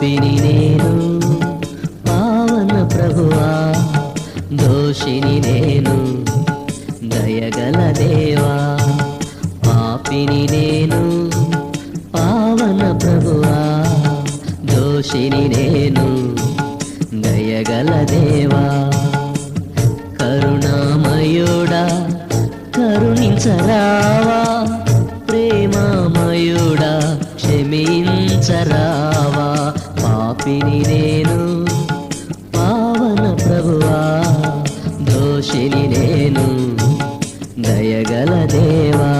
పాపిని నేను పావన ప్రభువా, దోషిని నేను దయగల దేవా. పాపిని నేను పావన ప్రభువా, దోషిని నేను దయగల దేవా. కరుణామయుడా కరుణించరావా, ప్రేమామయుడా క్షమించరావా. పాపిని నేను పావన ప్రభువా, దోషిని నేను దయగల దేవా.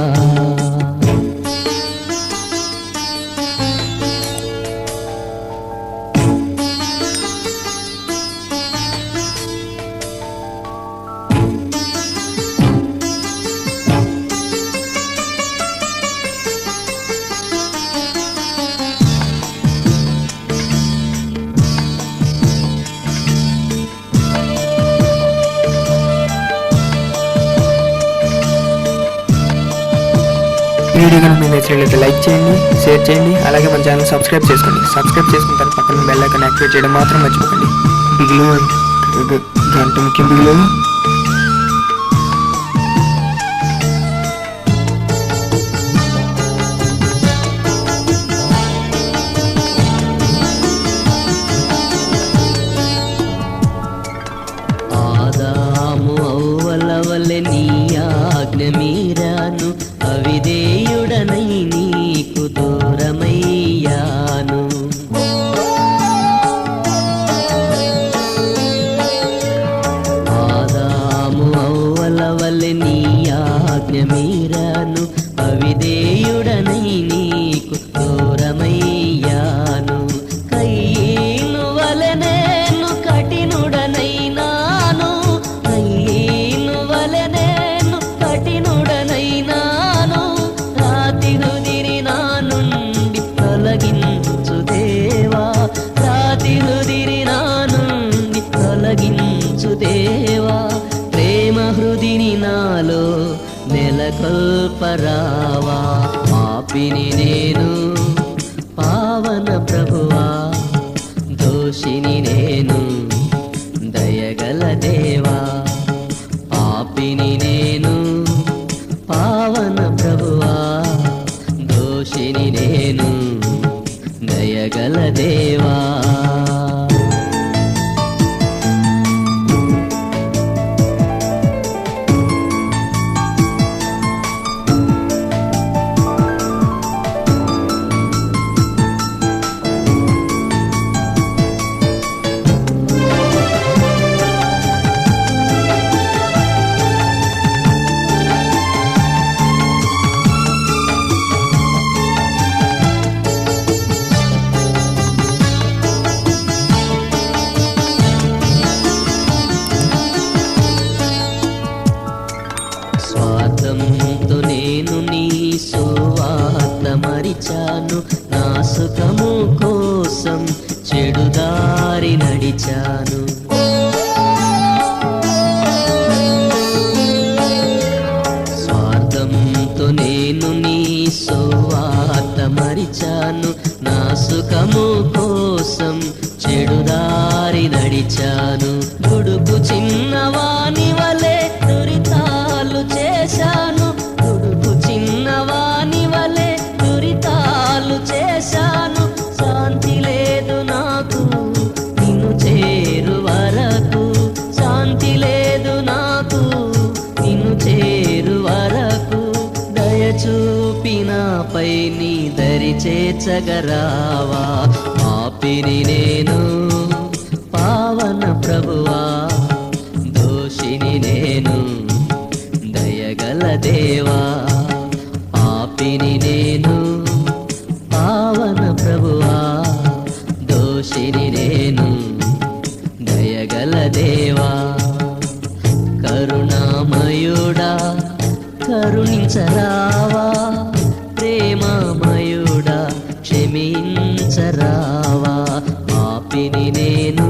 వీడియో కనుక మీకు నచ్చినట్లయితే లైక్ చేయండి, షేర్ చేయండి, అలాగే మన ఛానల్ సబ్స్క్రైబ్ చేసుకోండి. సబ్స్క్రైబ్ చేసుకున్న తర్వాత పక్కన బెల్ ఐకాన్ యాక్టివేట్ చేయడం మాత్రం మర్చిపోకండి. బిగులు గంట ముఖ్యం బిగులు. ఆదాము అవ్వల వలె నీ ఆజ్ఞ మీరాను, అవిధేయుడనై నీకు దూరమయ్యాను. ఆదాము అవ్వల వలె నీ ఆజ్ఞ మీరాను, అవిధేయుడనై నీకు దూరమయ్యాను. కయ్యను వలె నేను కఠినుడనైనాను, కయ్యను వలె నేను కఠినుడనైనాను. రాతి హృదిని నా నుండి తొలగించు దేవా, రాతి హృదిని నా నుండి తొలగించు దేవా. ప్రేమ హృదిని నాలో నెలకొల్పరావా. పాపిని నేను పావన ప్రభువా, దోషిని నేను దయగల దేవా. పాపిని నేను పావన ప్రభువా, దోషిని నేను దయగల దేవా. స్వార్థంతో నేను నీ సువార్త మరిచాను, నా సుఖము కోసం చెడుదారి నడిచాను. స్వార్థంతో నేను నీ సువార్త మరిచాను, నా సుఖము కోసం చెడుదారి నడిచాను. కొడుకు చిన్నవాని వలె దురితాలు చేశాను, కొడుకు చిన్నవాని వలె దురితాలు చేశాను. శాంతి లేదు నాకు నిన్ను చేరు వరకు, శాంతి లేదు నాకు నిన్ను చేరు వరకు. దయచూపినాపై నీ దరి చేర్చగరావా. పాపిని నేను పావన ప్రభువా, దోషిని నేను దయగల దేవా. పాపిని నేను పావన ప్రభువా, దోషిని నేను దయగల దేవా. కరుణామయుడా కరుణించరావా, ప్రేమామయుడా క్షమించరావా. పాపిని నేను